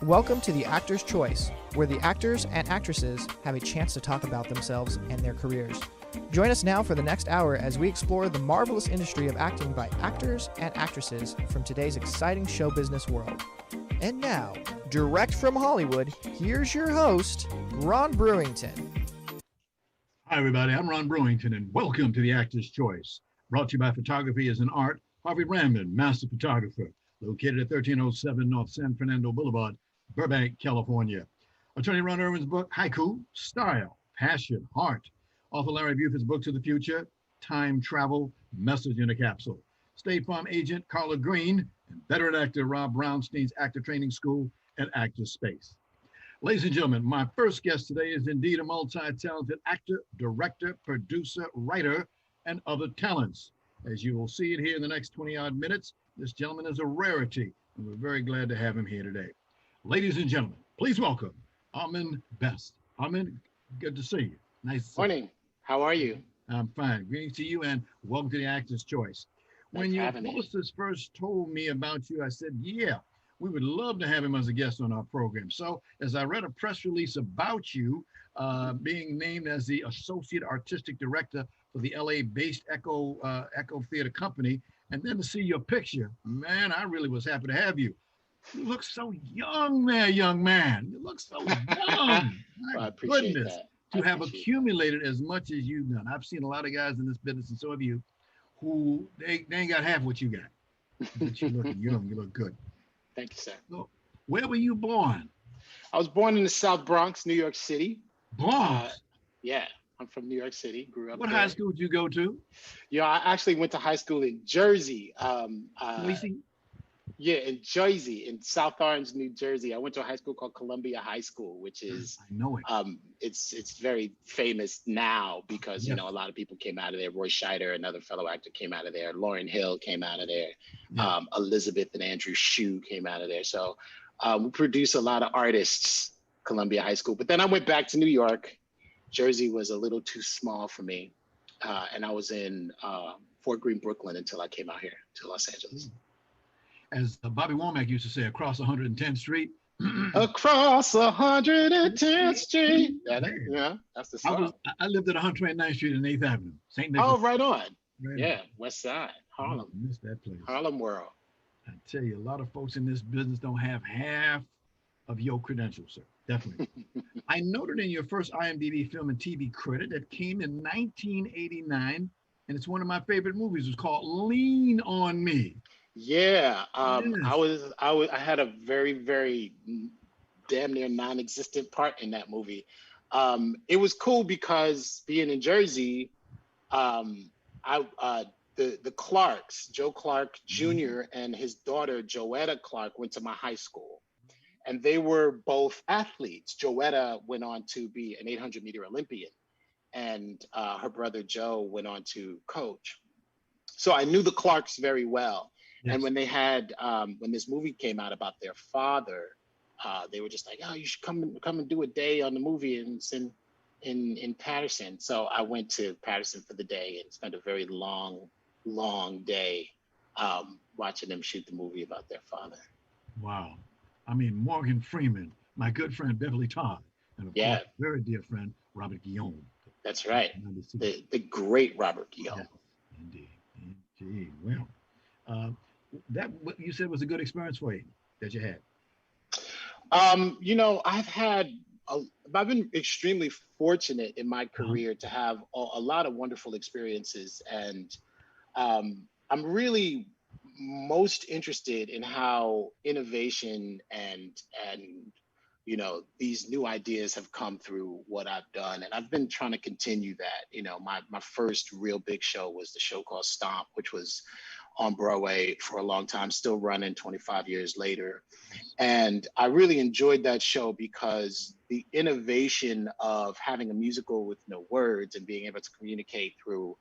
Welcome to The Actor's Choice, where the actors and actresses have a chance to talk about themselves and their careers. Join us now for the next hour as we explore the marvelous industry of acting by actors and actresses from today's exciting show business world. And now, direct from Hollywood, here's your host, Ron Brewington. Hi, everybody. I'm Ron Brewington, and welcome to The Actor's Choice. Brought to you by Photography is an Art, Harvey Ramban, Master Photographer, located at 1307 North San Fernando Boulevard, Burbank, California. Attorney Ron Irwin's book, Haiku, Style, Passion, Heart. Author Larry Buford's book, To the Future, Time Travel, Message in a Capsule. State Farm agent Carla Green, and veteran actor Rob Brownstein's Actor Training School and Actor Space. Ladies and gentlemen, my first guest today is indeed a multi-talented actor, director, producer, writer, and other talents. As you will see it here in the next 20-odd minutes, this gentleman is a rarity, and we're very glad to have him here today. Ladies and gentlemen, please welcome Ahmed Best. Ahmed, good to see you. Nice to see you. Morning. How are you? I'm fine. Greetings to you, and welcome to The Actor's Choice. When your hostess first told me about you, I said, yeah, we would love to have him as a guest on our program. So as I read a press release about you being named as the Associate Artistic Director for the LA-based Echo Theater Company, and then to see your picture, man, I really was happy to have you. You look so young there, young man. You look so young. Well, I appreciate that. To have accumulated as much as you've done. I've seen a lot of guys in this business, and so have you, who they ain't got half what you got. But you look young, you look good. Thank you, sir. So, where were you born? I was born in the South Bronx, New York City. Bronx? Yeah, I'm from New York City, grew up What there. high school did you go to? Yeah, I actually went to high school in Jersey. Yeah, in Jersey, in South Orange, New Jersey. I went to a high school called Columbia High School, which is I know it. It's very famous now because, you know, a lot of people came out of there. Roy Scheider, another fellow actor, came out of there. Lauryn Hill came out of there. Yeah. Elizabeth and Andrew Shue came out of there. So we produce a lot of artists, Columbia High School. But then I went back to New York. Jersey was a little too small for me. And I was in Fort Greene, Brooklyn until I came out here to Los Angeles. As Bobby Womack used to say, across 110th Street. Across 110th Street. Yeah, that's the song. I lived at 129th Street and 8th Avenue, St. Nicholas. Oh, right on. Right yeah, on. West Side, Harlem. I miss that place. Harlem World. I tell you, a lot of folks in this business don't have half of your credentials, sir. Definitely. I noted in your first IMDb film and TV credit that came in 1989, and it's one of my favorite movies. It was called Lean on Me. Yeah, I had a very, very damn near non-existent part in that movie. It was cool because being in Jersey, the Clarks, Joe Clark Jr. and his daughter Joetta Clark went to my high school, and they were both athletes. Joetta went on to be an 800-meter Olympian, and her brother Joe went on to coach. So I knew the Clarks very well. Yes. And when they had, when this movie came out about their father, they were just like, oh, you should come and do a day on the movie in Patterson. So I went to Patterson for the day and spent a very long day watching them shoot the movie about their father. Wow. I mean, Morgan Freeman, my good friend Beverly Todd, and of course, very dear friend Robert Guillaume. That's right. The great Robert Guillaume. Yes, indeed. Well, that what you said was a good experience for you that you had. You know, I've been extremely fortunate in my career to have a lot of wonderful experiences, and I'm really most interested in how innovation and you know, these new ideas have come through what I've done, and I've been trying to continue that. You know, my first real big show was the show called Stomp, which was on Broadway for a long time, still running 25 years later. And I really enjoyed that show because the innovation of having a musical with no words and being able to communicate through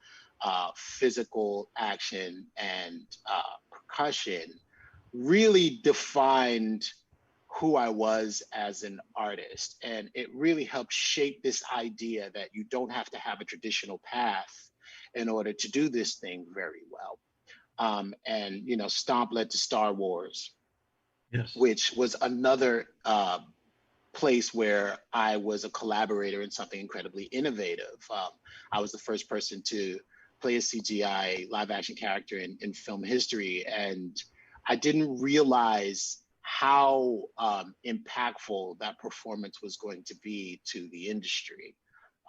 physical action and percussion really defined who I was as an artist. And it really helped shape this idea that you don't have to have a traditional path in order to do this thing very well. And, you know, Stomp led to Star Wars. Yes. which was another place where I was a collaborator in something incredibly innovative. I was the first person to play a CGI live action character in film history. And I didn't realize how impactful that performance was going to be to the industry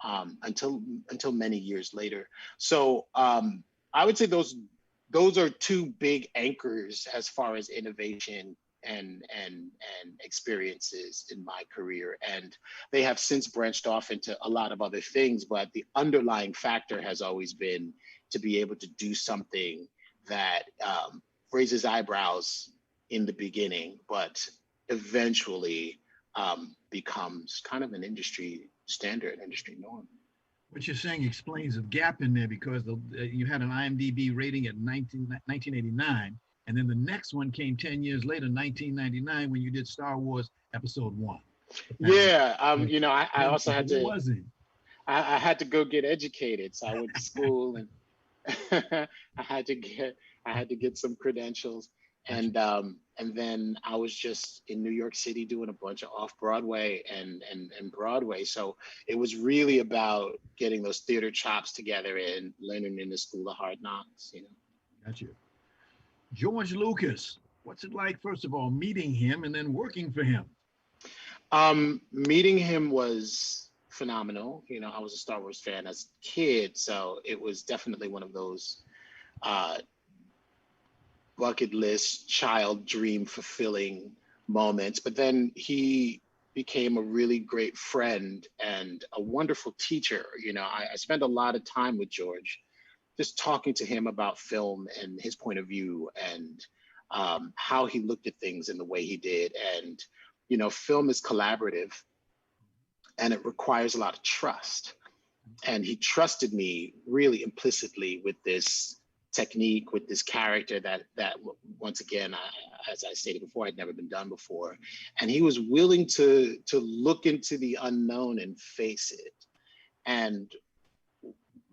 until many years later. So I would say those are two big anchors as far as innovation and experiences in my career. And they have since branched off into a lot of other things, but the underlying factor has always been to be able to do something that raises eyebrows in the beginning, but eventually becomes kind of an industry standard, industry norm. What you're saying explains a gap in there because you had an IMDb rating at 1989, and then the next one came 10 years later, 1999, when you did Star Wars Episode 1. Yeah, I also had to. Wasn't. I had to go get educated, so I went to school and I had to get some credentials, and then I was just in New York City doing a bunch of off Broadway and Broadway. So it was really about getting those theater chops together and learning in the School of Hard Knocks. Got you. George Lucas. What's it like, first of all, meeting him and then working for him? Meeting him was phenomenal. I was a Star Wars fan as a kid, so it was definitely one of those bucket list child dream fulfilling moments. But then he became a really great friend and a wonderful teacher. I spent a lot of time with George, just talking to him about film and his point of view and how he looked at things in the way he did. And, film is collaborative and it requires a lot of trust. And he trusted me really implicitly with this technique, with this character that once again, as I stated before, had never been done before. And he was willing to look into the unknown and face it. And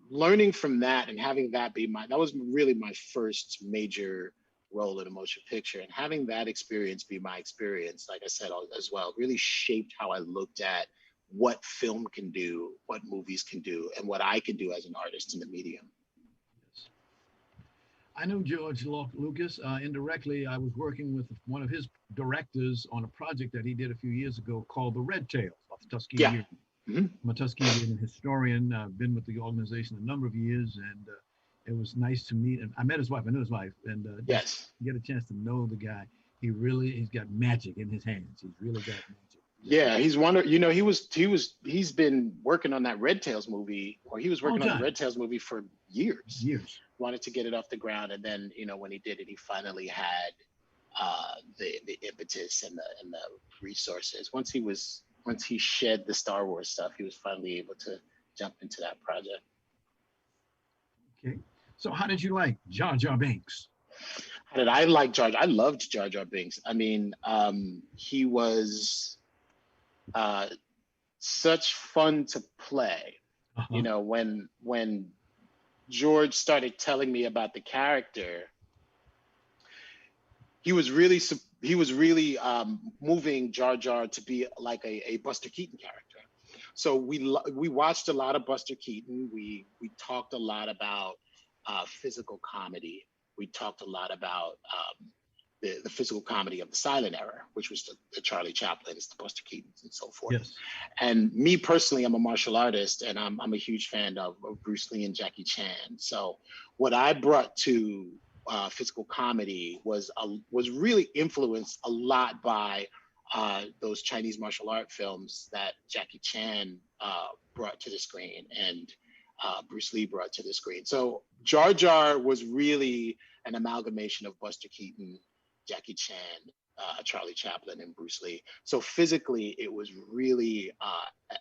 learning from that and having that be that was really my first major role in a motion picture. And having that experience be my experience, like I said as well, really shaped how I looked at what film can do, what movies can do, and what I can do as an artist in the medium. Yes. I knew George Lucas indirectly. I was working with one of his directors on a project that he did a few years ago called The Red Tails of the Tuskegee. Yeah. Mm-hmm. I'm a Tuskegee historian. I've been with the organization a number of years, and it was nice to meet. And I met his wife. I knew his wife, and yes, get a chance to know the guy. He's got magic in his hands. He's really got magic. Yeah, he's wonderful. He's been working on that Red Tails movie, or he was working on the Red Tails movie for years. Wanted to get it off the ground, and then when he did it, he finally had the impetus and the resources. Once he shed the Star Wars stuff, he was finally able to jump into that project. Okay, so how did you like Jar Jar Binks? How did I like Jar? I loved Jar Jar Binks. I mean, he was such fun to play. Uh-huh. When George started telling me about the character, he was really moving Jar Jar to be like a Buster Keaton character. So we watched a lot of Buster Keaton. We talked a lot about physical comedy. We talked a lot about the physical comedy of the silent era, which was the Charlie Chaplins, the Buster Keatons, and so forth. Yes. And me personally, I'm a martial artist, and I'm a huge fan of Bruce Lee and Jackie Chan. So what I brought to physical comedy was really influenced a lot by those Chinese martial art films that Jackie Chan brought to the screen and Bruce Lee brought to the screen. So Jar Jar was really an amalgamation of Buster Keaton, Jackie Chan, Charlie Chaplin, and Bruce Lee. So physically, it was really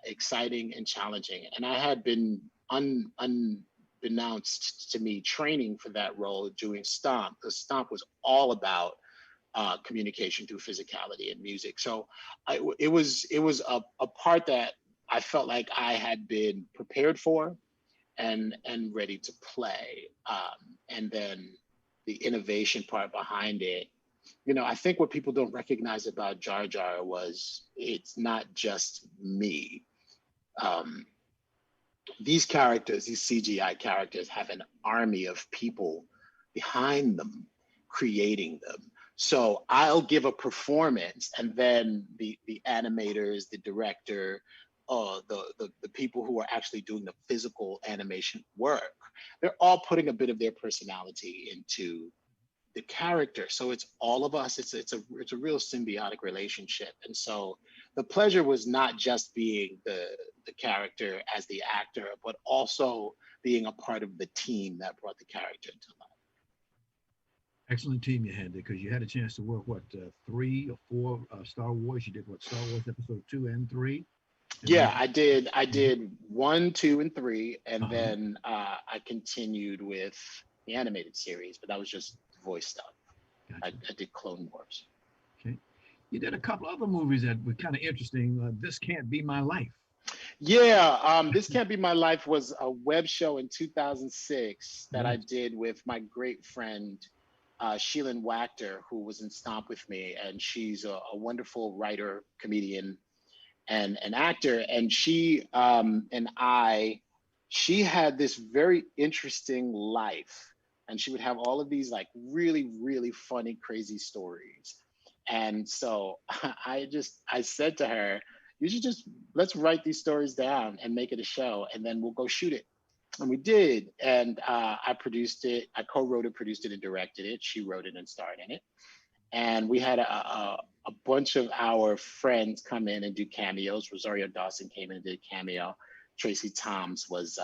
exciting and challenging. And I had been unbeknownst to me training for that role doing Stomp. The Stomp was all about communication through physicality and music. So it was a part that I felt like I had been prepared for and ready to play. And then the innovation part behind it I think what people don't recognize about Jar Jar was it's not just me. Um, these characters, these CGI characters, have an army of people behind them creating them. So I'll give a performance, and then the animators, the director, the people who are actually doing the physical animation work, they're all putting a bit of their personality into the character. So it's all of us. It's a real symbiotic relationship. And so the pleasure was not just being the character as the actor, but also being a part of the team that brought the character to life. Excellent team you had there, because you had a chance to work, what, 3 or 4 Star Wars? You did, what, Star Wars episode 2 and 3? Yeah, I did 1, 2, and 3, and then I continued with the animated series, but that was just voice stuff. Gotcha. I did Clone Wars. Okay. You did a couple other movies that were kind of interesting. This Can't Be My Life. Yeah, This Can't Be My Life was a web show in 2006 that I did with my great friend, Sheilyn Wachter, who was in Stomp with me, and she's a wonderful writer, comedian, and an actor. And she she had this very interesting life, and she would have all of these like really, really funny, crazy stories. And so I said to her, you should let's write these stories down and make it a show, and then we'll go shoot it. And we did. And I produced it. I co-wrote it, produced it, and directed it. She wrote it and starred in it. And we had a bunch of our friends come in and do cameos. Rosario Dawson came in and did a cameo. Tracy Toms was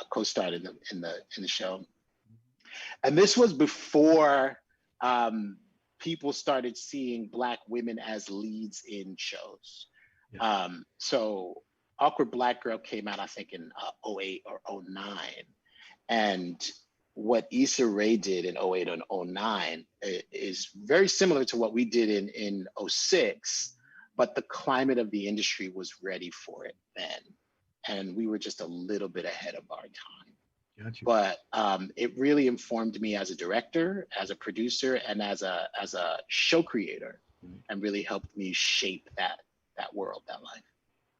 co-starred in the show. And this was before people started seeing Black women as leads in shows. Yeah. So Awkward Black Girl came out, I think, in 08 or 09. And what Issa Rae did in 08 and 09 is very similar to what we did in 06, but the climate of the industry was ready for it then. And we were just a little bit ahead of our time. Gotcha. But it really informed me as a director, as a producer, and as a show creator, and really helped me shape that world, that life.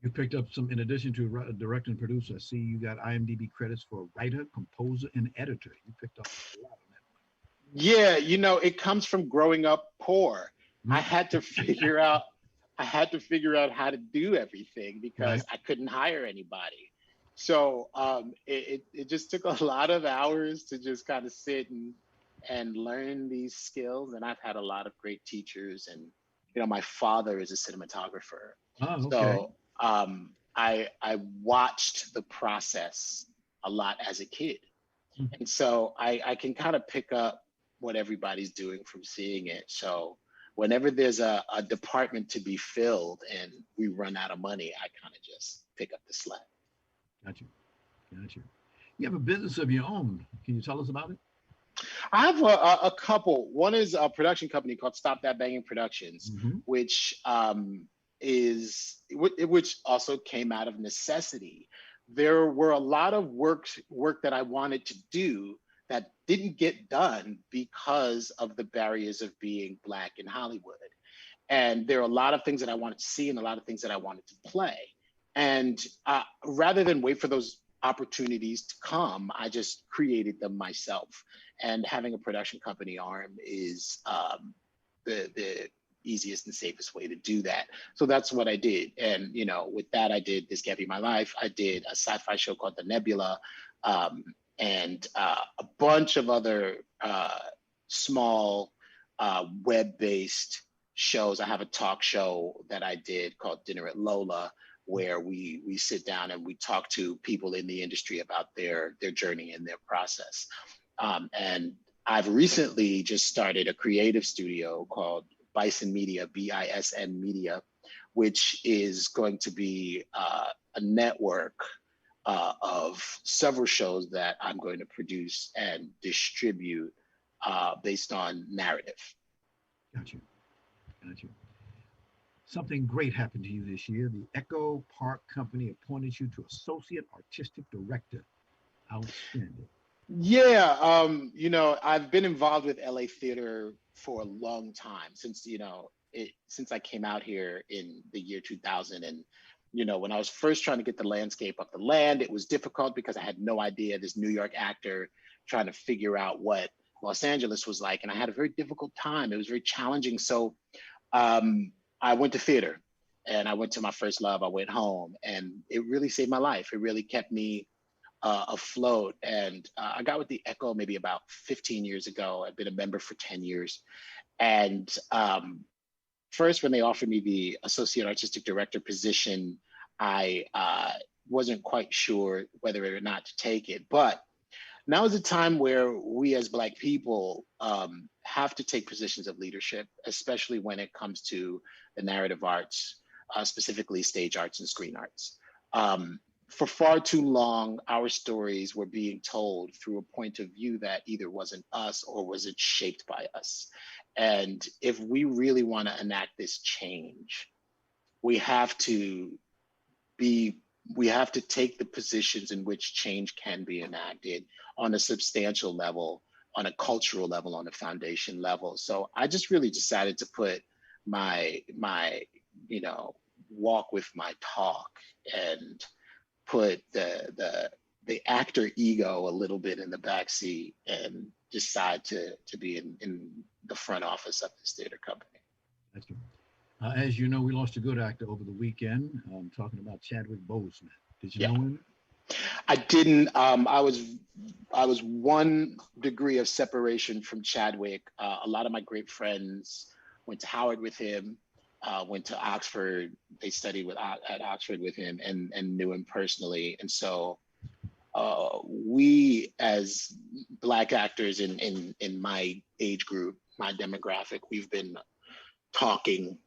You picked up some, in addition to direct and produce, I see you got IMDb credits for writer, composer, and editor. You picked up a lot on that. Yeah, it comes from growing up poor. I had to figure out how to do everything because I couldn't hire anybody. So it just took a lot of hours to just kind of sit and learn these skills. And I've had a lot of great teachers, and my father is a cinematographer. Oh, okay. So I watched the process a lot as a kid. Mm-hmm. And so I can kind of pick up what everybody's doing from seeing it. So whenever there's a department to be filled and we run out of money, I kind of just pick up the slack. Gotcha. You have a business of your own. Can you tell us about it? I have a couple. One is a production company called Stop That Banging Productions, which which also came out of necessity. There were a lot of work that I wanted to do that didn't get done because of the barriers of being Black in Hollywood. And there are a lot of things that I wanted to see and a lot of things that I wanted to play. And rather than wait for those opportunities to come, I just created them myself. And having a production company arm is the easiest and safest way to do that. So that's what I did. And, with that, I did This Can't Be My Life. I did a sci-fi show called The Nebula, and a bunch of other small web-based shows. I have a talk show that I did called Dinner at Lola, where we sit down and we talk to people in the industry about their journey and their process. And I've recently just started a creative studio called Bison Media, BISN Media, which is going to be a network of several shows that I'm going to produce and distribute based on narrative. Gotcha. Something great happened to you this year. The Echo Park Company appointed you to Associate Artistic Director. Outstanding. Yeah, I've been involved with LA theater for a long time since, since I came out here in the year 2000. And, when I was first trying to get the landscape of the land, it was difficult because I had no idea, this New York actor trying to figure out what Los Angeles was like. And I had a very difficult time. It was very challenging. So I went to theater and I went to my first love. I went home and it really saved my life. It really kept me afloat. And I got with the Echo maybe about 15 years ago. I've been a member for 10 years. And first, when they offered me the associate artistic director position, I wasn't quite sure whether or not to take it. But now is a time where we as Black people have to take positions of leadership, especially when it comes to the narrative arts, specifically stage arts and screen arts. For far too long, our stories were being told through a point of view that either wasn't us or wasn't shaped by us. And if we really want to enact this change, we have to take the positions in which change can be enacted on a substantial level, on a cultural level, on a foundation level. So I just really decided to put my walk with my talk and put the actor ego a little bit in the backseat and decide to be in the front office of this theater company. That's true. As you know, we lost a good actor over the weekend. I'm talking about Chadwick Boseman. Did you know him? I didn't. I was 1 degree of separation from Chadwick. A lot of my great friends went to Howard with him, went to Oxford. They studied at Oxford with him and knew him personally. And so we, as Black actors in my age group, my demographic, we've been talking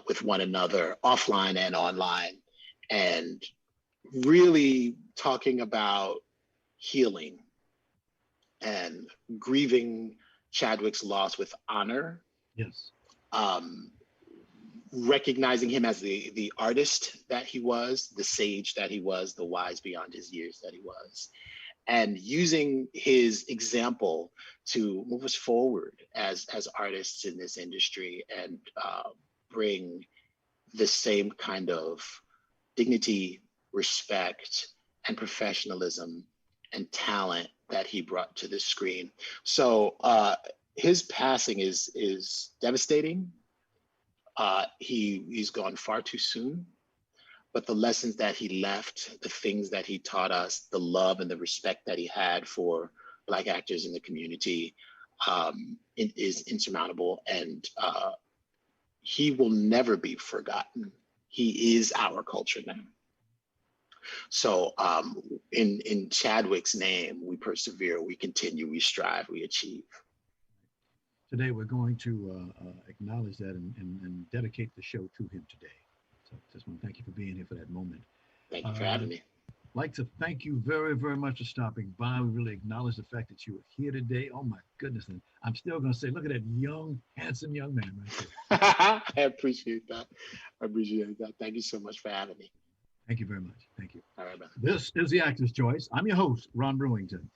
with one another offline and online, and really talking about healing and grieving Chadwick's loss with honor. Yes. Recognizing him as the artist that he was, the sage that he was, the wise beyond his years that he was, and using his example to move us forward as artists in this industry and bring the same kind of dignity, respect, and professionalism and talent that he brought to the screen. So his passing is devastating. He's gone far too soon, but the lessons that he left, the things that he taught us, the love and the respect that he had for Black actors in the community is insurmountable, and he will never be forgotten. He is our culture now. So in Chadwick's name, we persevere, we continue, we strive, we achieve. Today, we're going to acknowledge that and dedicate the show to him today. So just want to thank you for being here for that moment. Thank you for having me. I'd like to thank you very, very much for stopping by. We really acknowledge the fact that you were here today. Oh my goodness. And I'm still going to say, look at that young, handsome young man right there. I appreciate that. Thank you so much for having me. Thank you very much. Thank you. All right, brother. This is The Actor's Choice. I'm your host, Ron Brewington.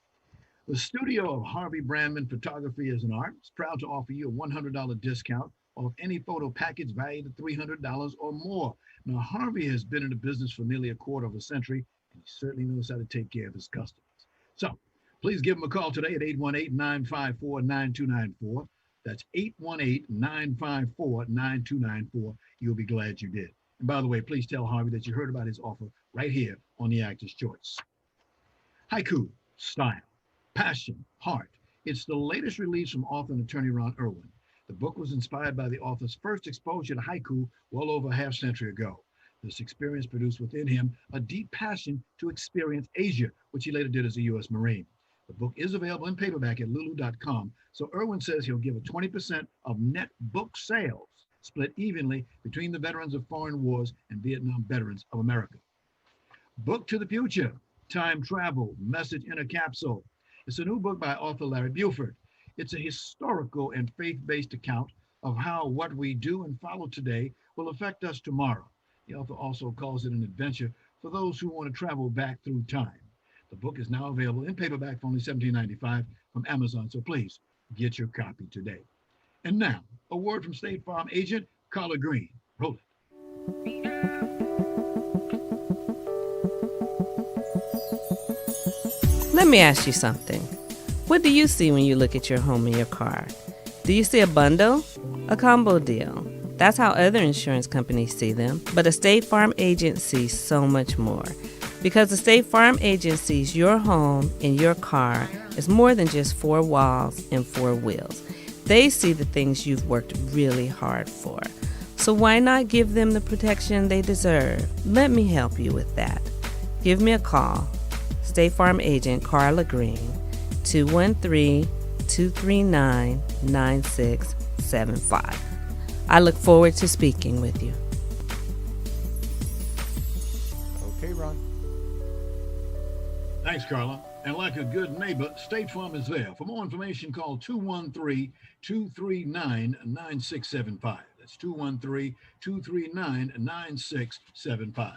The studio of Harvey Brandman Photography is an Art is proud to offer you a $100 discount off any photo package valued at $300 or more. Now, Harvey has been in the business for nearly a quarter of a century, and he certainly knows how to take care of his customers. So please give him a call today at 818-954-9294. That's 818-954-9294. You'll be glad you did. And by the way, please tell Harvey that you heard about his offer right here on The Actor's Choice. Haiku, style, passion, heart. It's the latest release from author and attorney Ron Erwin. The book was inspired by the author's first exposure to haiku well over a half-century ago. This experience produced within him a deep passion to experience Asia, which he later did as a U.S. Marine. The book is available in paperback at lulu.com, so Erwin says he'll give a 20% of net book sales, split evenly between the veterans of foreign wars and Vietnam veterans of America. Book to the Future, Time Travel, Message in a Capsule. It's a new book by author Larry Buford. It's a historical and faith-based account of how what we do and follow today will affect us tomorrow. The author also calls it an adventure for those who want to travel back through time. The book is now available in paperback for only $17.95 from Amazon, so please get your copy today. And now, a word from State Farm agent Carla Green. Roll it. Let me ask you something. What do you see when you look at your home and your car? Do you see a bundle? A combo deal? That's how other insurance companies see them. But a State Farm agent sees so much more. Because the State Farm agent sees your home and your car as more than just four walls and four wheels. They see the things you've worked really hard for. So why not give them the protection they deserve? Let me help you with that. Give me a call. State Farm agent Carla Green, 213-239-9675. I look forward to speaking with you. Okay, Ron. Thanks, Carla. And like a good neighbor, State Farm is there. For more information, call 213-239-9675. That's 213-239-9675.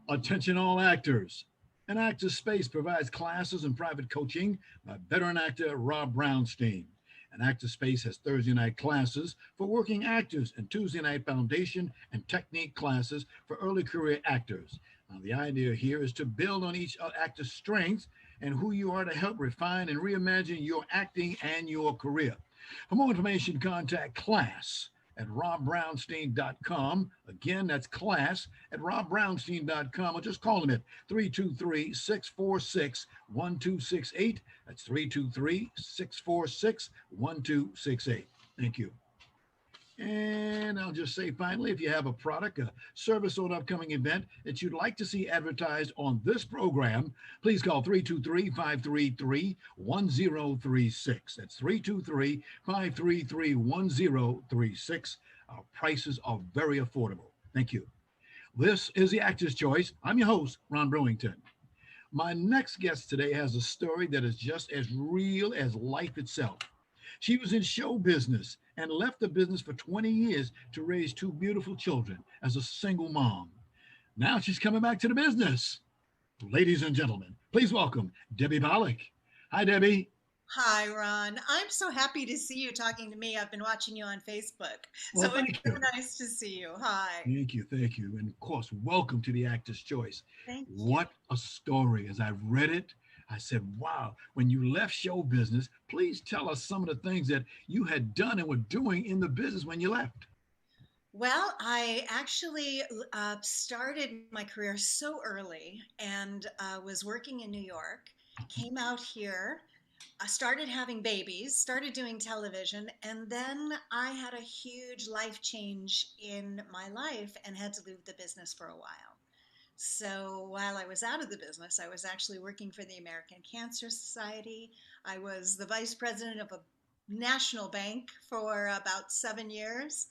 Attention all actors. An Actor's Space provides classes and private coaching by veteran actor Rob Brownstein. An Actor's Space has Thursday night classes for working actors and Tuesday night foundation and technique classes for early career actors. Now, the idea here is to build on each actor's strengths and who you are to help refine and reimagine your acting and your career. For more information, contact class at robbrownstein.com. Again, that's class at robbrownstein.com, or just call them at 323-646-1268. That's 323-646-1268. Thank you. And I'll just say finally, if you have a product, a service, or an upcoming event that you'd like to see advertised on this program, please call 323-533-1036. That's 323-533-1036. Our prices are very affordable. Thank you. This is The Actor's Choice. I'm your host, Ron Brewington. My next guest today has a story that is just as real as life itself. She was in show business and left the business for 20 years to raise two beautiful children as a single mom. Now she's coming back to the business. Ladies and gentlemen, please welcome Debbie Pollack. Hi, Debbie. Hi, Ron. I'm so happy to see you talking to me. I've been watching you on Facebook. Well, So it's so nice to see you. Hi. Thank you. And of course, welcome to The Actor's Choice. Thank you. What a story. As I read it, I said, wow, when you left show business, please tell us some of the things that you had done and were doing in the business when you left. Well, I actually started my career so early and was working in New York, came out here. I started having babies, started doing television, and then I had a huge life change in my life and had to leave the business for a while. So while I was out of the business, I was actually working for the American Cancer Society. I was the vice president of a national bank for about 7 years,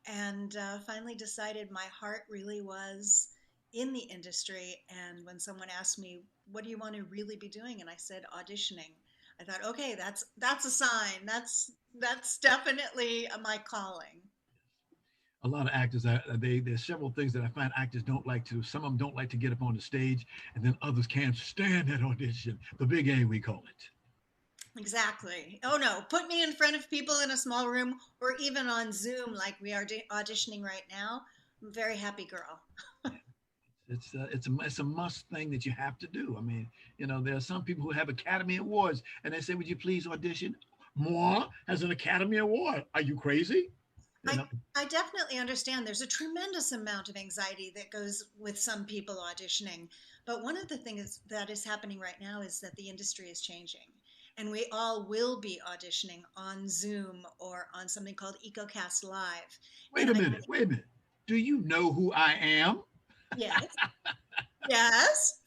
and finally decided my heart really was in the industry. And when someone asked me, what do you want to really be doing? And I said, auditioning. I thought, okay, that's a sign. That's definitely my calling. A lot of actors, there's several things that I find actors don't like to. Some of them don't like to get up on the stage, and then others can't stand that audition. The big A, we call it. Exactly. Oh no, put me in front of people in a small room or even on Zoom like we are auditioning right now. I'm a very happy girl. It's a must thing that you have to do. I mean, there are some people who have Academy Awards, and they say, would you please audition? Moi has an Academy Award. Are you crazy? I definitely understand there's a tremendous amount of anxiety that goes with some people auditioning. But one of the things that is happening right now is that the industry is changing. And we all will be auditioning on Zoom or on something called EcoCast Live. Wait a minute. Do you know who I am? Yes. Yes.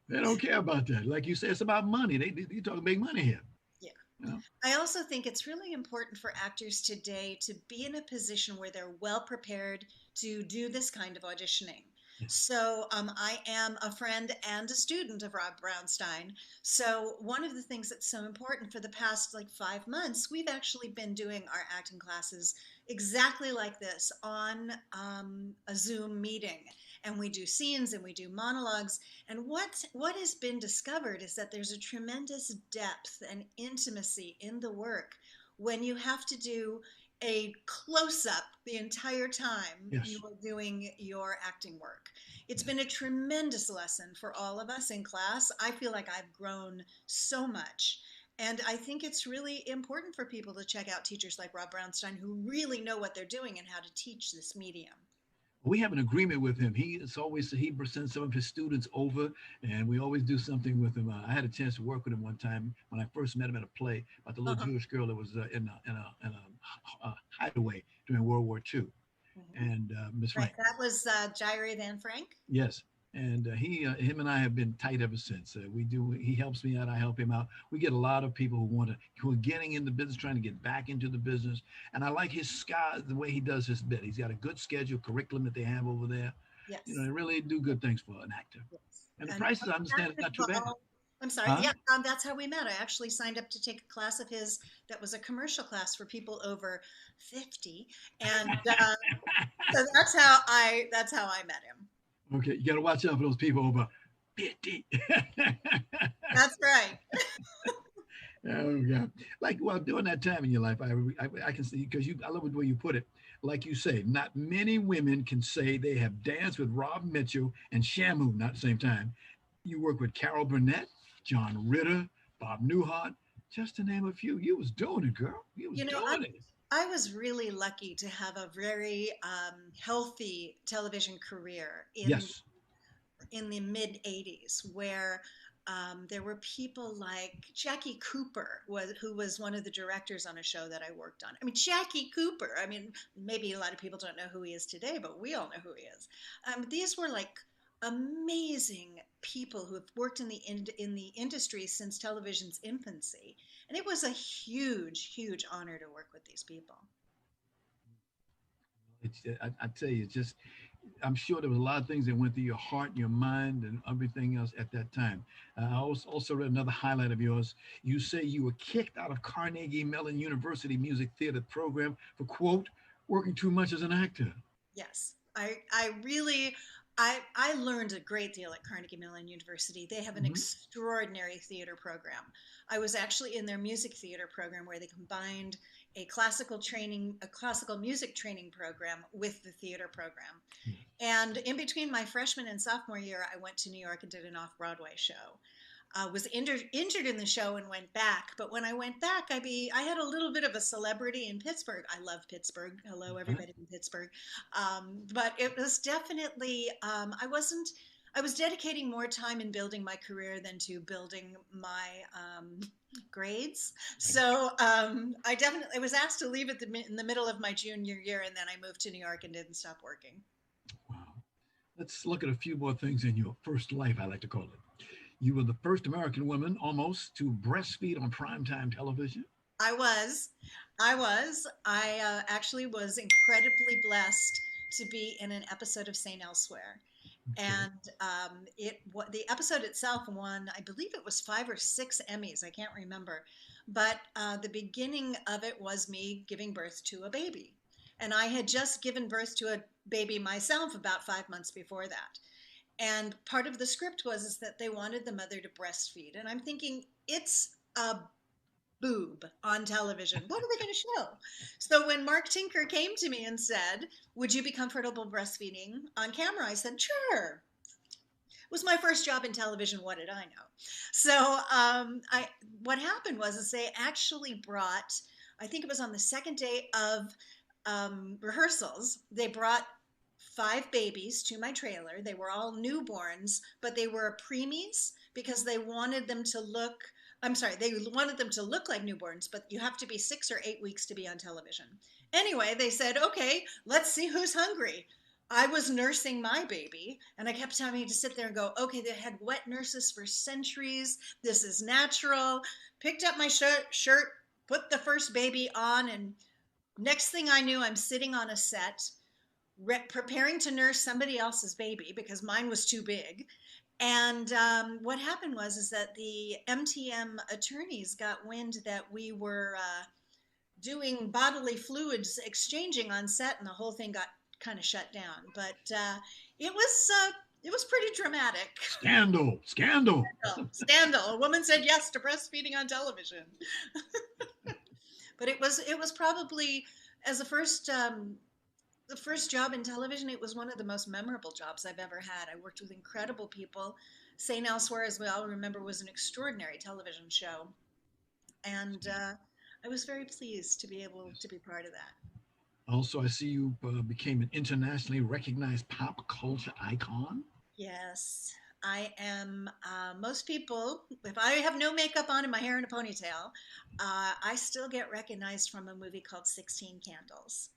They don't care about that. Like you said, it's about money. They talk big money here. I also think it's really important for actors today to be in a position where they're well prepared to do this kind of auditioning. So I am a friend and a student of Rob Brownstein. So one of the things that's so important for the past 5 months, we've actually been doing our acting classes exactly like this on a Zoom meeting. and we do scenes and we do monologues. And what has been discovered is that there's a tremendous depth and intimacy in the work when you have to do a close-up the entire time Yes. you are doing your acting work. It's been a tremendous lesson for all of us in class. I feel like I've grown so much. And I think it's really important for people to check out teachers like Rob Brownstein who really know what they're doing and how to teach this medium. We have an agreement with him. He sends some of his students over, and we always do something with him. I had a chance to work with him one time when I first met him at a play about the little Jewish girl that was in a hideaway during World War II. Mm-hmm. And Miss Right, Frank. that was Jairi Van Frank. Yes. And him and I have been tight ever since. He helps me out, I help him out. We get a lot of people who are getting in the business, trying to get back into the business. And I like the way he does his bit. He's got a good schedule, curriculum that they have over there. Yes. You know, they really do good things for an actor. Yes. And the prices, I understand, is not too bad. I'm sorry. Huh? Yeah, that's how we met. I actually signed up to take a class of his that was a commercial class for people over 50, and so that's how I met him. Okay, you got to watch out for those people over 50. That's right. Oh God! During that time in your life, I can see, because I love the way you put it. Like you say, not many women can say they have danced with Rob Mitchell and Shamu, not at the same time. You work with Carol Burnett, John Ritter, Bob Newhart, just to name a few. You was doing it, girl. You was doing it. I was really lucky to have a very healthy television career in the mid 80s, where there were people like Jackie Cooper, who was one of the directors on a show that I worked on. I mean, Jackie Cooper, maybe a lot of people don't know who he is today, but we all know who he is. These were like amazing people who have worked in the industry since television's infancy. And it was a huge, huge honor to work with these people. I tell you, I'm sure there was a lot of things that went through your heart, your mind, and everything else at that time. I also read another highlight of yours. You say you were kicked out of Carnegie Mellon University Music Theater program for, quote, working too much as an actor. Yes, I learned a great deal at Carnegie Mellon University. They have an extraordinary theater program. I was actually in their music theater program, where they combined a classical music training program with the theater program. And in between my freshman and sophomore year, I went to New York and did an off-Broadway show. Was injured in the show and went back. But when I went back, I had a little bit of a celebrity in Pittsburgh. I love Pittsburgh. Hello, everybody in Pittsburgh. But it was definitely, I was dedicating more time in building my career than to building my grades. So I was asked to leave in the middle of my junior year, and then I moved to New York and didn't stop working. Wow. Let's look at a few more things in your first life, I like to call it. You were the first American woman almost to breastfeed on primetime television. I was. I actually was incredibly blessed to be in an episode of St. Elsewhere. Okay. And the episode itself won, I believe it was 5 or 6 Emmys. I can't remember. But the beginning of it was me giving birth to a baby. And I had just given birth to a baby myself about 5 months before that. And part of the script was that they wanted the mother to breastfeed. And I'm thinking, it's a boob on television. What are they going to show? So when Mark Tinker came to me and said, would you be comfortable breastfeeding on camera? I said, sure. It was my first job in television. What did I know? So what happened was they actually brought, I think it was on the second day of rehearsals, they brought 5 babies to my trailer. They were all newborns, but they were preemies because they wanted them to look like newborns, but you have to be 6 or 8 weeks to be on television. Anyway, they said, okay, let's see who's hungry. I was nursing my baby, and I kept having to sit there and go, okay, they had wet nurses for centuries. This is natural. Picked up my shirt, put the first baby on, and next thing I knew, I'm sitting on a set preparing to nurse somebody else's baby because mine was too big. And what happened was that the MTM attorneys got wind that we were doing bodily fluids exchanging on set, and the whole thing got kind of shut down. But It was pretty dramatic. Scandal, scandal. Scandal. A woman said yes to breastfeeding on television. But it was probably, as the first job in television, it was one of the most memorable jobs I've ever had. I worked with incredible people. St. Elsewhere, as we all remember, was an extraordinary television show. And I was very pleased to be able to be part of that. Also, I see you became an internationally recognized pop culture icon. Yes, I am. Most people, if I have no makeup on and my hair in a ponytail, I still get recognized from a movie called 16 Candles.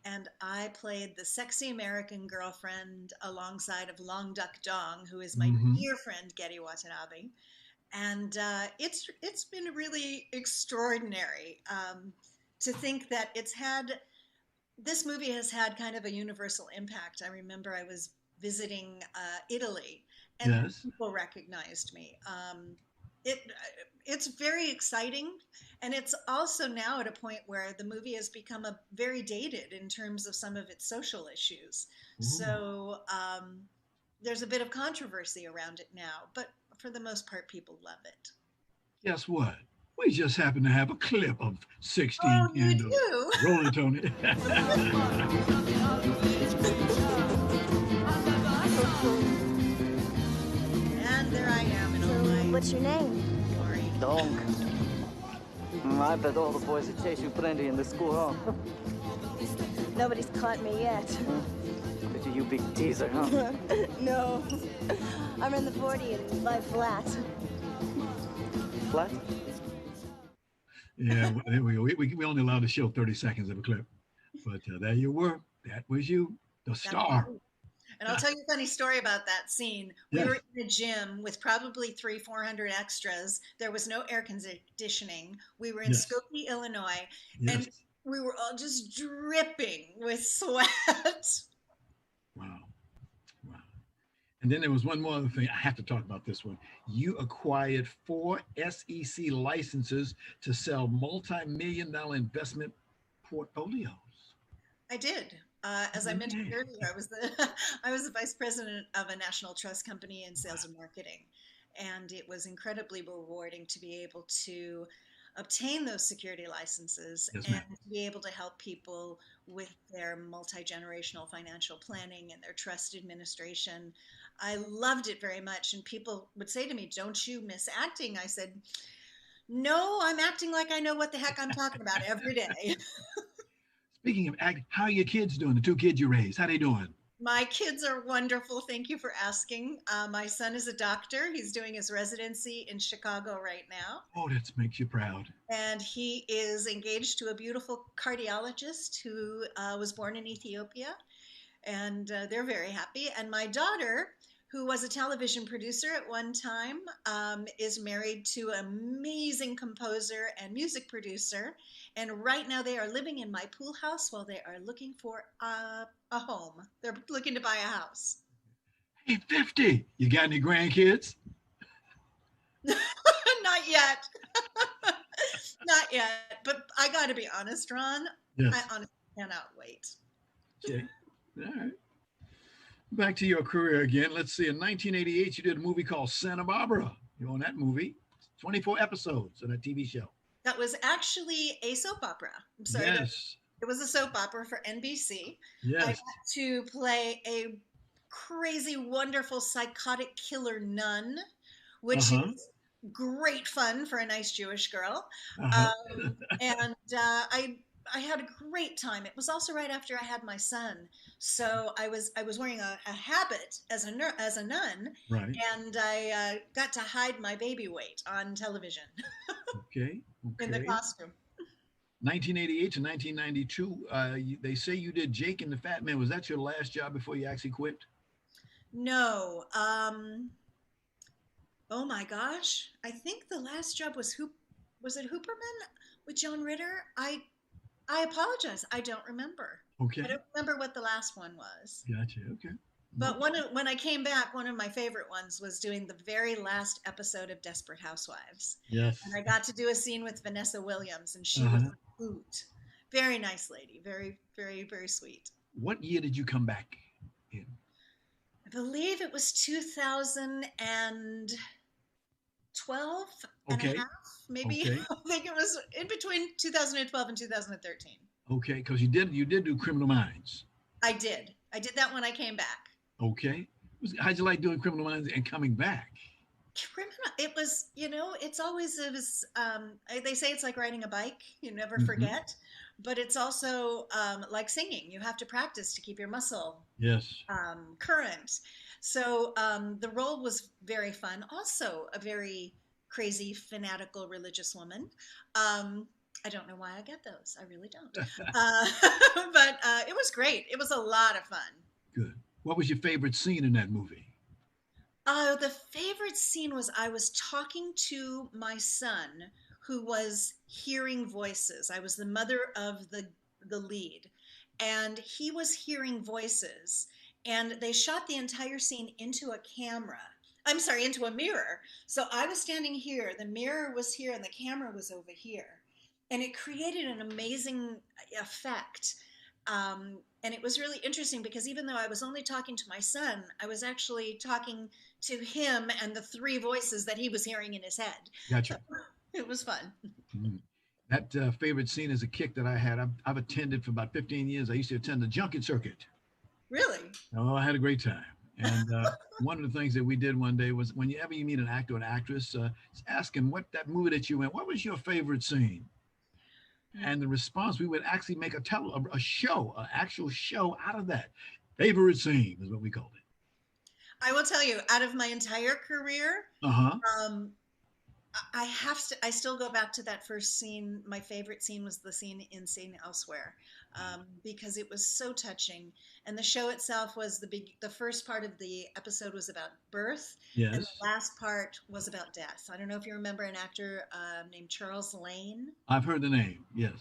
And I played the sexy American girlfriend alongside of Long Duck Dong, who is my Mm-hmm. dear friend Getty Watanabe. And it's been really extraordinary to think that this movie has had kind of a universal impact. I remember I was visiting Italy, and Yes. people recognized me. It it's very exciting, and it's also now at a point where the movie has become very dated in terms of some of its social issues. Ooh. So there's a bit of controversy around it now, but for the most part, people love it. Guess what? We just happen to have a clip of 16 Oh, you Candles. do? Roll it, Tony. And there I am in all my What's your name? glory. Donk. I bet all the boys would chase you plenty in the school, huh? Nobody's caught me yet. Bet you big teaser, huh? No. I'm in the 40 and lie flat. Flat? Yeah, there we go. We only allowed to show 30 seconds of a clip. But there you were. That was you, the star. And I'll tell you a funny story about that scene. We Yes. were in a gym with probably 400 extras. There was no air conditioning. We were in Yes. Skokie, Illinois, Yes. and we were all just dripping with sweat. Wow. Wow. And then there was one more other thing. I have to talk about this one. You acquired 4 SEC licenses to sell multi-million-dollar investment portfolios. I did. As I mentioned earlier, I was the vice president of a national trust company in sales and marketing, and it was incredibly rewarding to be able to obtain those security licenses Yes, and ma'am. to be able to help people with their multi-generational financial planning and their trust administration. I loved it very much, and people would say to me, "Don't you miss acting?" I said, "No, I'm acting like I know what the heck I'm talking about every day." Speaking of acting, how are your kids doing? The 2 kids you raised, how they doing? My kids are wonderful. Thank you for asking. My son is a doctor. He's doing his residency in Chicago right now. Oh, that makes you proud. And he is engaged to a beautiful cardiologist who was born in Ethiopia. And they're very happy. And my daughter, who was a television producer at one time, is married to an amazing composer and music producer. And right now they are living in my pool house while they are looking for a home. They're looking to buy a house. Hey, 50, you got any grandkids? Not yet. Not yet. But I got to be honest, Ron. Yes. I honestly cannot wait. Okay. All right. Back to your career again. Let's see. In 1988, you did a movie called Santa Barbara. You're on that movie. 24 episodes of that TV show. That was actually a soap opera. I'm sorry. Yes. It was a soap opera for NBC. I Yes. got to play a crazy, wonderful, psychotic killer nun, which is great fun for a nice Jewish girl. And I had a great time. It was also right after I had my son, so I was wearing a habit as a nun, Right. and I got to hide my baby weight on television Okay. in the Okay. costume. 1988 to 1992, they say you did Jake and the Fat Man. Was that your last job before you actually quit? No. Oh my gosh. I think the last job was it Hooperman with Joan Ritter? I apologize. I don't remember. Okay. I don't remember what the last one was. Gotcha. Okay. But when I came back, one of my favorite ones was doing the very last episode of Desperate Housewives. Yes. And I got to do a scene with Vanessa Williams, and she was a hoot. Very nice lady. Very, very, very sweet. What year did you come back in? I believe it was 2012 and a Okay. half, maybe. Okay. I think it was in between 2012 and 2013. Okay. Because you did do Criminal Minds. I did. I did that when I came back. Okay. How'd you like doing Criminal Minds and coming back? Criminal. It was, it's always it was. They say it's like riding a bike; you never Hmm. forget. But it's also like singing; you have to practice to keep your muscle Yes. current. So the role was very fun. Also, a very crazy, fanatical religious woman. I don't know why I get those. I really don't. Uh, but it was great. It was a lot of fun. Good. What was your favorite scene in that movie? The favorite scene was I was talking to my son who was hearing voices. I was the mother of the lead, and he was hearing voices. And they shot the entire scene into a camera. I'm sorry, into a mirror. So I was standing here, the mirror was here, and the camera was over here. And it created an amazing effect. And it was really interesting because even though I was only talking to my son, I was actually talking to him and the three voices that he was hearing in his head. So Gotcha. it was fun. Mhm. That favorite scene is a kick that I had. I've attended for about 15 years. I used to attend the junket circuit. Really? Oh, I had a great time. And one of the things that we did one day was whenever you meet an actor or an actress, ask them what that movie that you went, what was your favorite scene? And the response, we would actually make a show, an actual show out of that. Favorite scene is what we called it. I will tell you, out of my entire career, Uh-huh. um, I still go back to that first scene. My favorite scene was the scene in Seen Elsewhere, because it was so touching. And the show itself was the first part of the episode was about birth, and Yes. the last part was about death. I don't know if you remember an actor named Charles Lane. I've heard the name. Yes.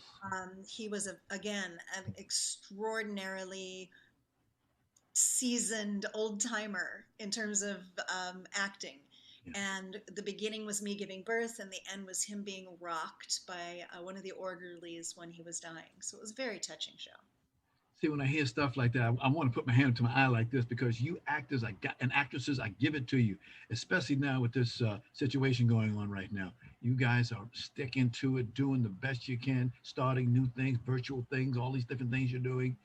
He was again an extraordinarily seasoned old timer in terms of acting. Yeah. And the beginning was me giving birth, and the end was him being rocked by one of the orderlies when he was dying. So it was a very touching show. See, when I hear stuff like that, I want to put my hand up to my eye like this because you actors, I got and actresses, I give it to you, especially now with this situation going on right now. You guys are sticking to it, doing the best you can, starting new things, virtual things, all these different things you're doing.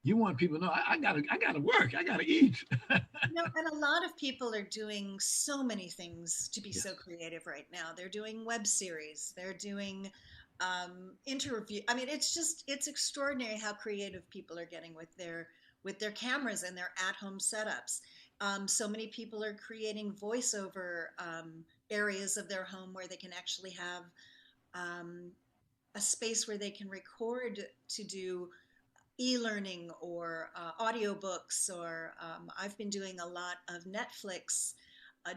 You want people to know I gotta work, I gotta eat. And a lot of people are doing so many things to be Yes. so creative right now. They're doing web series, they're doing interview. I mean, it's extraordinary how creative people are getting with their cameras and their at-home setups. So many people are creating voiceover areas of their home where they can actually have um, a space where they can record to do e-learning or audiobooks, or I've been doing a lot of Netflix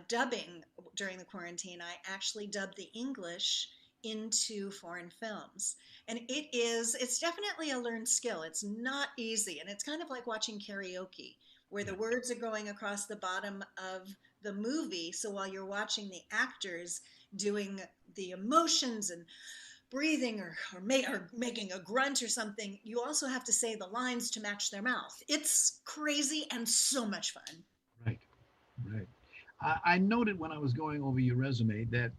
dubbing during the quarantine. I actually dubbed the English into foreign films, and it's definitely a learned skill. It's not easy, and it's kind of like watching karaoke where the words are going across the bottom of the movie, so while you're watching the actors doing the emotions and breathing or making a grunt or something, you also have to say the lines to match their mouth. It's crazy and so much fun. Right, right. I noted when I was going over your resume that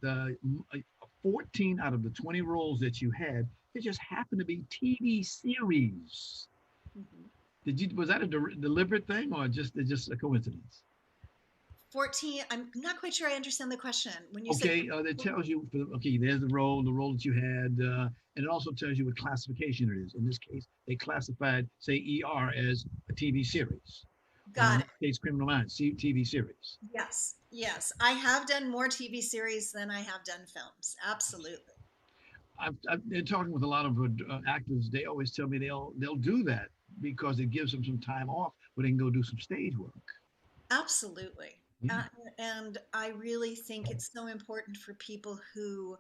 14 out of the 20 roles that you had, they just happened to be TV series. Mhm. Was that a deliberate thing or just a coincidence? 14, I'm not quite sure I understand the question. When you say Okay, that tells you, okay, there's the role that you had, and it also tells you what classification it is. In this case, they classified, say, ER as a TV series. Or in got it. this case, Criminal Minds, TV series. Yes, yes. I have done more TV series than I have done films. Absolutely. I've been talking with a lot of actors. They always tell me they'll do that because it gives them some time off where they can go do some stage work. Absolutely. Yeah. And I really think it's so important for people who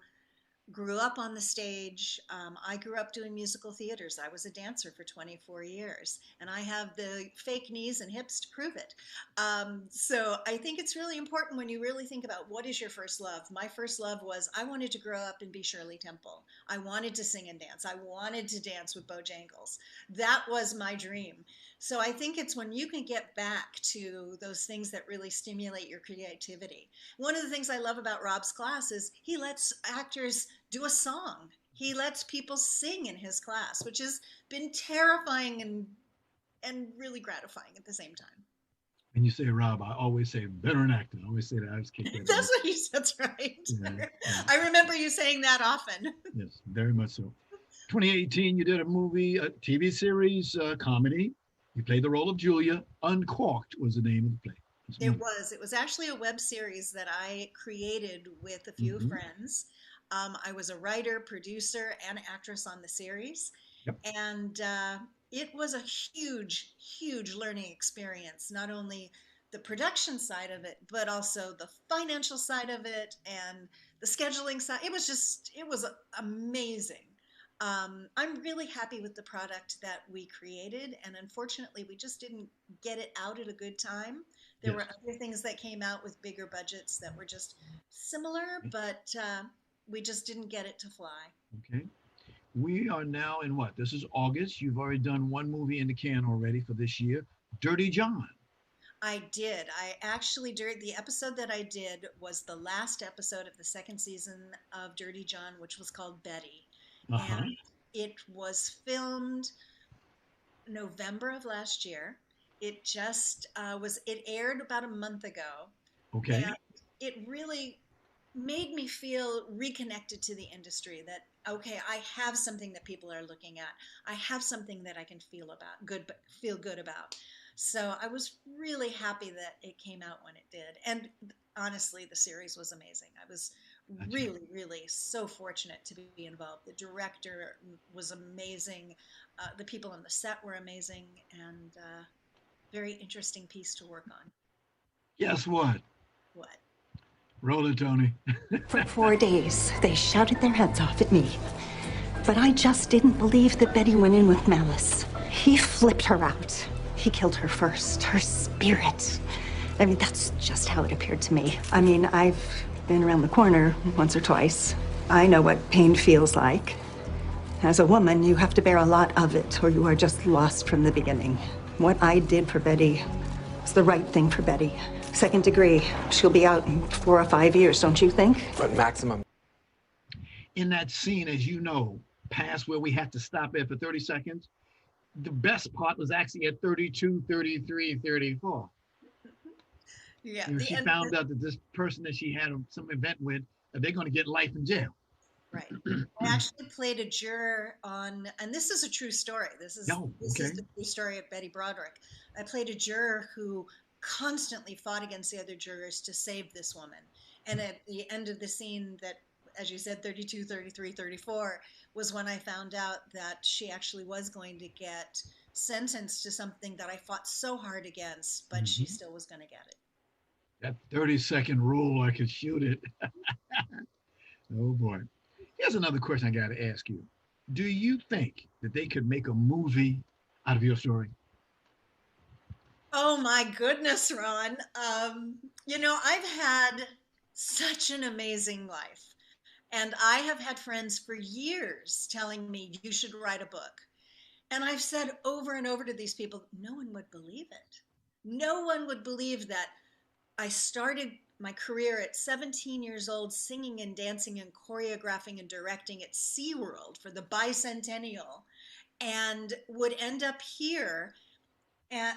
grew up on the stage. I grew up doing musical theaters. I was a dancer for 24 years, and I have the fake knees and hips to prove it. So I think it's really important when you really think about what is your first love. My first love was I wanted to grow up and be Shirley Temple. I wanted to sing and dance. I wanted to dance with Bojangles. That was my dream. So I think it's when you can get back to those things that really stimulate your creativity. One of the things I love about Rob's class is he lets actors do a song. He lets people sing in his class, which has been terrifying and really gratifying at the same time. When you say Rob, I always say veteran actor. I always say that. I just kick that. That's what he says, right? Yeah. I remember you saying that often. Yes, very much so. 2018, you did a movie, a TV series, comedy. You played the role of Julia. Unquarked was the name of the play. It was actually a web series that I created with a few friends. I was a writer, producer, and actress on the series. Yep. And it was a huge, huge learning experience, not only the production side of it, but also the financial side of it and the scheduling side. It was amazing. I'm really happy with the product that we created, and unfortunately, we just didn't get it out at a good time. There were other things that came out with bigger budgets that were just similar, but we just didn't get it to fly. Okay. We are now in what? This is August. You've already done one movie in the can already for this year, Dirty John. I did. I actually, during the episode that I did was the last episode of the second season of Dirty John, which was called Betty. And it was filmed November of last year. It just it aired about a month ago. Okay. And it really made me feel reconnected to the industry, that, okay, I have something that people are looking at. I have something that I can feel good about. So I was really happy that it came out when it did. And honestly, the series was amazing. I was really, really so fortunate to be involved. The director was amazing. The people on the set were amazing, and very interesting piece to work on. Guess what? What? Roll it, Tony. For 4 days, they shouted their heads off at me. But I just didn't believe that Betty went in with malice. He flipped her out. He killed her first, her spirit. I mean, that's just how it appeared to me. I mean, I've been around the corner once or twice. I know what pain feels like. As a woman, you have to bear a lot of it, or you are just lost from the beginning. What I did for Betty was the right thing for Betty. 2nd degree. She'll be out in 4 or 5 years, don't you think? But maximum. In that scene, as you know, past where we had to stop it for 30 seconds, the best part was actually at 32, 33, 34. Yeah. She found out that this person that she had some event with, they're going to get life in jail. Right. I actually played a juror on, and this is a true story. This is the true story of Betty Broderick. I played a juror who constantly fought against the other jurors to save this woman. And at the end of the scene that, as you said, 32, 33, 34, was when I found out that she actually was going to get sentenced to something that I fought so hard against, but she still was going to get it. That 30-second rule, I could shoot it. Oh, boy. Here's another question I got to ask you. Do you think that they could make a movie out of your story? Oh, my goodness, Ron. I've had such an amazing life. And I have had friends for years telling me, you should write a book. And I've said over and over to these people, no one would believe it. No one would believe that I started my career at 17 years old singing and dancing and choreographing and directing at SeaWorld for the bicentennial, and would end up here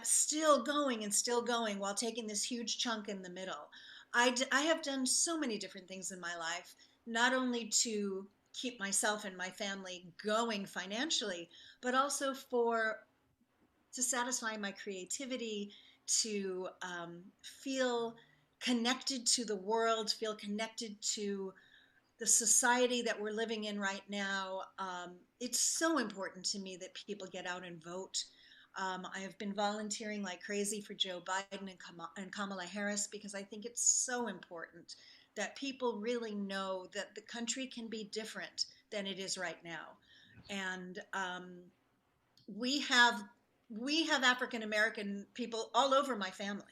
still going while taking this huge chunk in the middle. I have done so many different things in my life, not only to keep myself and my family going financially, but also to satisfy my creativity, to feel connected to the world, feel connected to the society that we're living in right now. It's so important to me that people get out and vote. I have been volunteering like crazy for Joe Biden and Kamala Harris, because I think it's so important that people really know that the country can be different than it is right now. And we have African American people all over my family.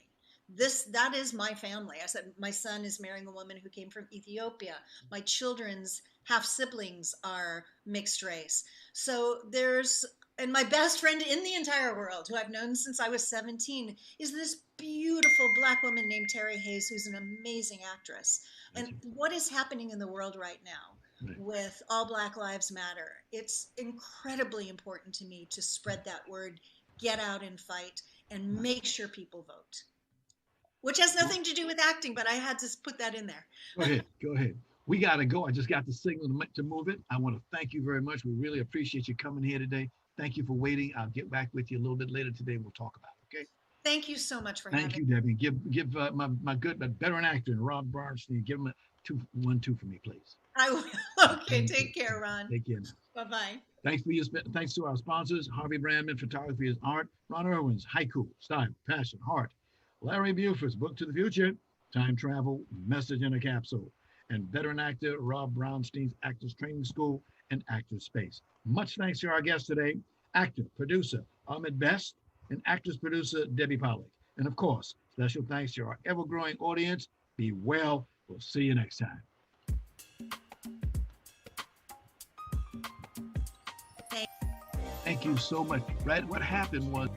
That is my family. I said my son is marrying a woman who came from Ethiopia. My children's half siblings are mixed race. So there's And my best friend in the entire world, who I've known since I was 17, is this beautiful Black woman named Terry Hayes, who's an amazing actress. And what is happening in the world right now with All Black Lives Matter? It's incredibly important to me to spread that word, get out and fight, and make sure people vote. Which has nothing to do with acting, but I had to put that in there. Go ahead. We got to go. I just got the signal to move it. I want to thank you very much. We really appreciate you coming here today. Thank you for waiting. I'll get back with you a little bit later today and we'll talk about it, okay? Thank you so much for having me. Thank you, Debbie. Give my good but veteran actor, Rob Bronstein, give him a 2-1-2 for me, please. I will. Okay, take care, Ron. Take care. Bye-bye. Thanks to our sponsors, Harvey Brandman, Photography is Art, Ron Irwin's Haiku, Style, Passion, Heart, Larry Buford's Book to the Future, Time Travel, Message in a Capsule, and veteran actor Rob Brownstein's Actors Training School and Actors Space. Much thanks to our guest today, actor, producer Ahmed Best, and actress producer Debbie Pollack. And of course, special thanks to our ever-growing audience. Be well. We'll see you next time. Thank you so much. Right? What happened was